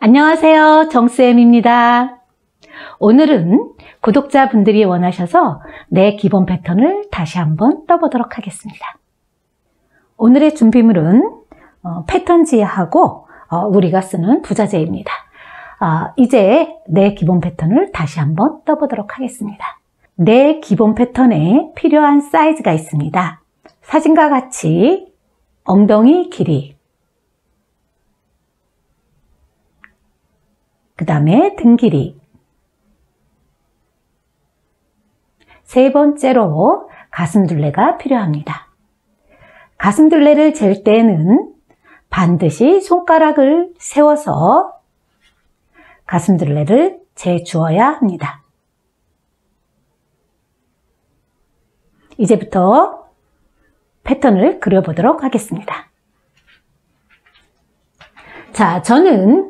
안녕하세요. 정쌤입니다. 오늘은 구독자분들이 원하셔서 내 기본 패턴을 다시 한번 떠보도록 하겠습니다. 오늘의 준비물은 패턴지하고 우리가 쓰는 부자재입니다. 이제 내 기본 패턴을 다시 한번 떠보도록 하겠습니다. 내 기본 패턴에 필요한 사이즈가 있습니다. 사진과 같이 엉덩이 길이, 그 다음에 등 길이, 세 번째로 가슴둘레가 필요합니다. 가슴둘레를 잴 때는 반드시 손가락을 세워서 가슴둘레를 재주어야 합니다. 이제부터 패턴을 그려보도록 하겠습니다. 자, 저는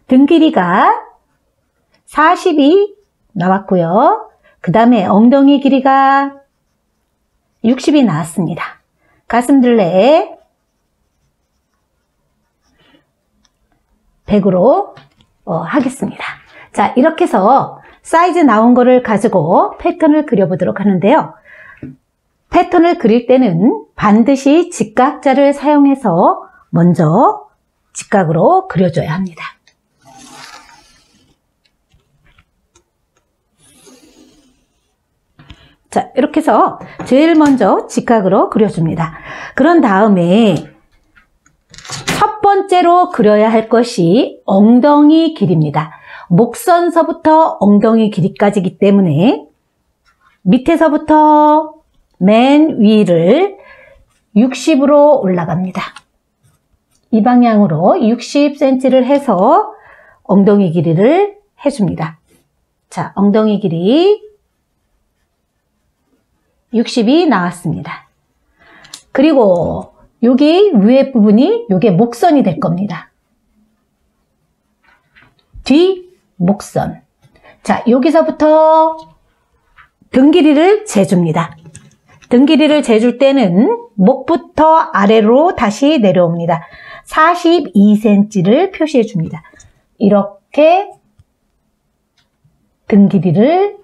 등 길이가 40이 나왔고요. 그 다음에 엉덩이 길이가 60이 나왔습니다. 가슴둘레 100으로 하겠습니다. 자, 이렇게 해서 사이즈 나온 거를 가지고 패턴을 그려보도록 하는데요. 패턴을 그릴 때는 반드시 직각자를 사용해서 먼저 직각으로 그려줘야 합니다. 자, 이렇게 해서 제일 먼저 직각으로 그려줍니다. 그런 다음에 첫 번째로 그려야 할 것이 엉덩이 길이입니다. 목선서부터 엉덩이 길이까지이기 때문에 밑에서부터 맨 위를 60으로 올라갑니다. 이 방향으로 60cm를 해서 엉덩이 길이를 해줍니다. 자, 엉덩이 길이 60이 나왔습니다. 그리고 여기 위에 부분이 이게 목선이 될 겁니다. 뒤 목선. 자, 여기서부터 등 길이를 재줍니다. 등 길이를 재줄 때는 목부터 아래로 다시 내려옵니다. 42cm를 표시해 줍니다. 이렇게 등 길이를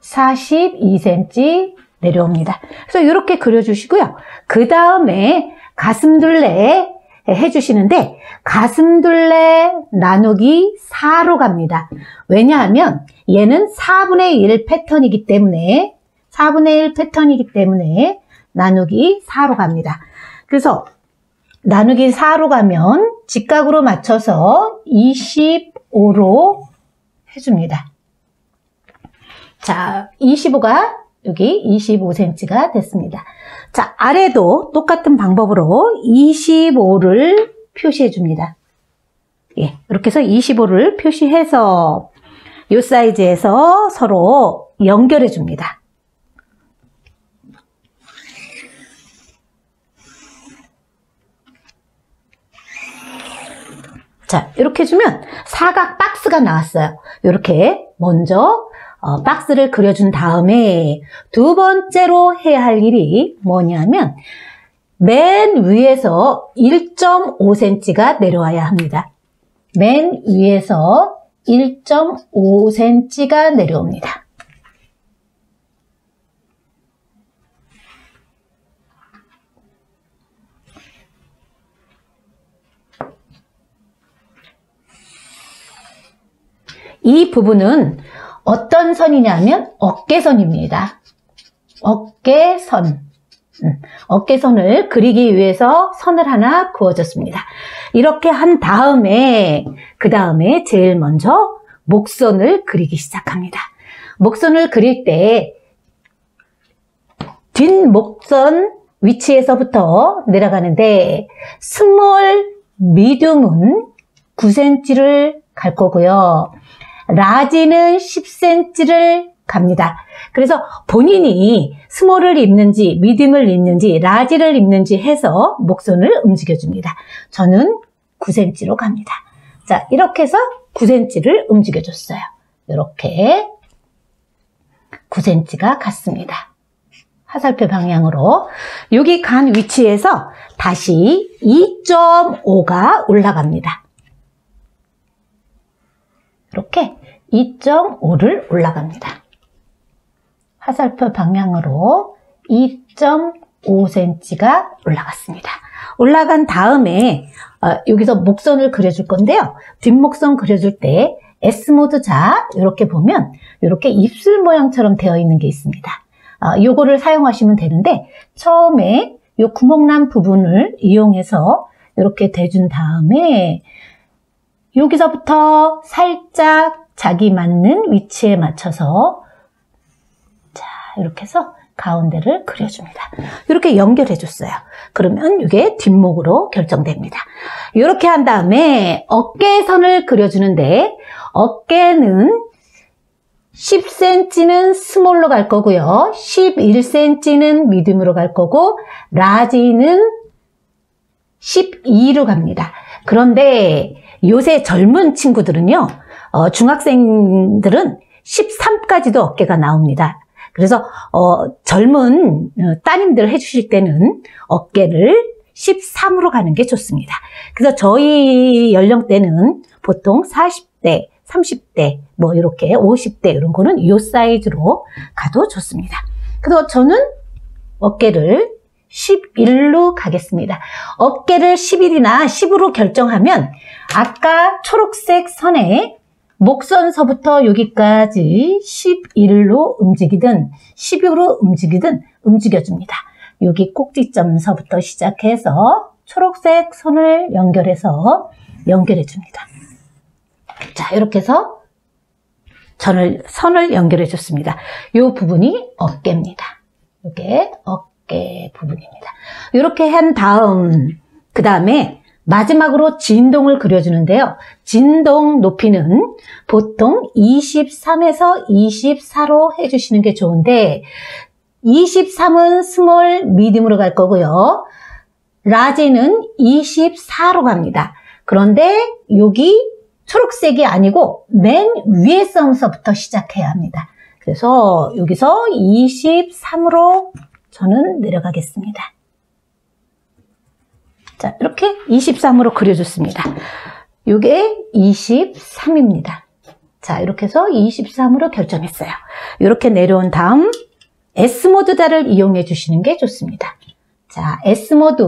42cm 내려옵니다. 그래서 이렇게 그려주시고요. 그 다음에 가슴둘레 해주시는데 가슴둘레 나누기 4로 갑니다. 왜냐하면 얘는 4분의 1 패턴이기 때문에 나누기 4로 갑니다. 그래서 나누기 4로 가면 직각으로 맞춰서 25로 해줍니다. 자, 25가 여기 25cm가 됐습니다. 자, 아래도 똑같은 방법으로 25를 표시해 줍니다. 예, 이렇게 해서 25를 표시해서 이 사이즈에서 서로 연결해 줍니다. 자, 이렇게 해주면 사각 박스가 나왔어요. 이렇게 먼저 박스를 그려준 다음에 두 번째로 해야 할 일이 뭐냐면 맨 위에서 1.5cm가 내려와야 합니다. 맨 위에서 1.5cm가 내려옵니다. 이 부분은 어떤 선이냐면 어깨선입니다. 어깨선을 그리기 위해서 선을 하나 그어줬습니다. 이렇게 한 다음에 그 다음에 제일 먼저 목선을 그리기 시작합니다. 목선을 그릴 때 뒷목선 위치에서부터 내려가는데 스몰, 미디움은 9cm를 갈 거고요. 라지는 10cm를 갑니다. 그래서 본인이 스몰을 입는지 미디움을 입는지 라지를 입는지 해서 목선을 움직여줍니다. 저는 9cm로 갑니다. 자, 이렇게 해서 9cm를 움직여줬어요. 이렇게 9cm가 갔습니다. 화살표 방향으로 여기 간 위치에서 다시 2.5가 올라갑니다. 이렇게 2.5를 올라갑니다. 화살표 방향으로 2.5cm가 올라갔습니다. 올라간 다음에 여기서 목선을 그려줄 건데요. 뒷목선 그려줄 때 S모드 자 이렇게 보면 이렇게 입술 모양처럼 되어 있는 게 있습니다. 요거를 사용하시면 되는데 처음에 요 구멍난 부분을 이용해서 이렇게 대준 다음에 여기서부터 살짝 자기 맞는 위치에 맞춰서 자 이렇게 해서 가운데를 그려줍니다. 이렇게 연결해 줬어요. 그러면 이게 뒷목으로 결정됩니다. 이렇게 한 다음에 어깨선을 그려주는데 어깨는 10cm는 스몰로 갈 거고요. 11cm는 미디움으로 갈 거고 라지는 12로 갑니다. 그런데 요새 젊은 친구들은요. 중학생들은 13까지도 어깨가 나옵니다. 그래서 젊은 따님들 해주실 때는 어깨를 13으로 가는 게 좋습니다. 그래서 저희 연령대는 보통 40대, 30대, 뭐 이렇게 50대 이런 거는 이 사이즈로 가도 좋습니다. 그래서 저는 어깨를 11로 가겠습니다. 어깨를 11이나 10으로 결정하면 아까 초록색 선에 목선서부터 여기까지 11로 움직이든 12로 움직이든 움직여줍니다. 여기 꼭지점서부터 시작해서 초록색 선을 연결해서 연결해줍니다. 자, 이렇게 해서 선을 연결해 줬습니다. 이 부분이 어깨입니다. 이게 어깨 부분입니다. 이렇게 한 다음, 그 다음에 마지막으로 진동을 그려주는데요. 진동 높이는 보통 23에서 24로 해주시는 게 좋은데 23은 스몰, 미디움으로 갈 거고요. 라지는 24로 갑니다. 그런데 여기 초록색이 아니고 맨 위에 선서부터 시작해야 합니다. 그래서 여기서 23으로 저는 내려가겠습니다. 자, 이렇게 23으로 그려줬습니다. 이게 23입니다. 자, 이렇게 해서 23으로 결정했어요. 이렇게 내려온 다음 S모드 자를 이용해 주시는 게 좋습니다. 자, S모드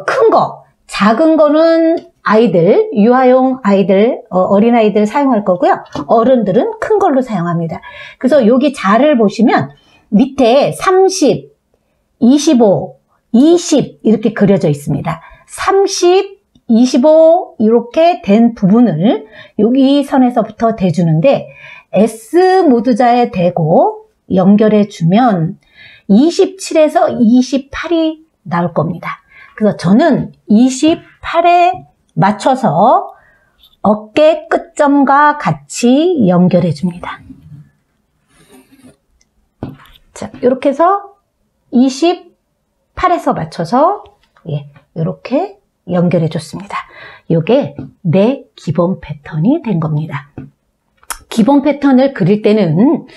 큰 거, 작은 거는 아이들, 유아용 아이들, 어린아이들 사용할 거고요. 어른들은 큰 걸로 사용합니다. 그래서 여기 자를 보시면 밑에 30, 25, 20 이렇게 그려져 있습니다. 30, 25 이렇게 된 부분을 여기 선에서부터 대주는데 S모드자에 대고 연결해 주면 27에서 28이 나올 겁니다. 그래서 저는 28에 맞춰서 어깨 끝점과 같이 연결해 줍니다. 자, 이렇게 해서 28에서 맞춰서 이렇게 연결해 줬습니다. 이게 내 기본 패턴이 된 겁니다. 기본 패턴을 그릴 때는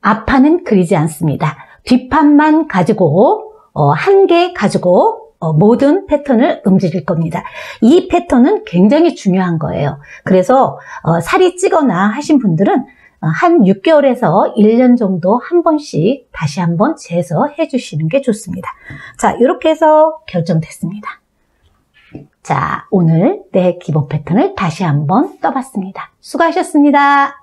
앞판은 그리지 않습니다. 뒷판만 가지고 한 개 가지고 모든 패턴을 움직일 겁니다. 이 패턴은 굉장히 중요한 거예요. 그래서 살이 찌거나 하신 분들은 한 6개월에서 1년 정도 한 번씩 다시 한번 재서 해주시는 게 좋습니다. 자, 이렇게 해서 결정됐습니다. 자, 오늘 내 기본 패턴을 다시 한번 떠봤습니다. 수고하셨습니다.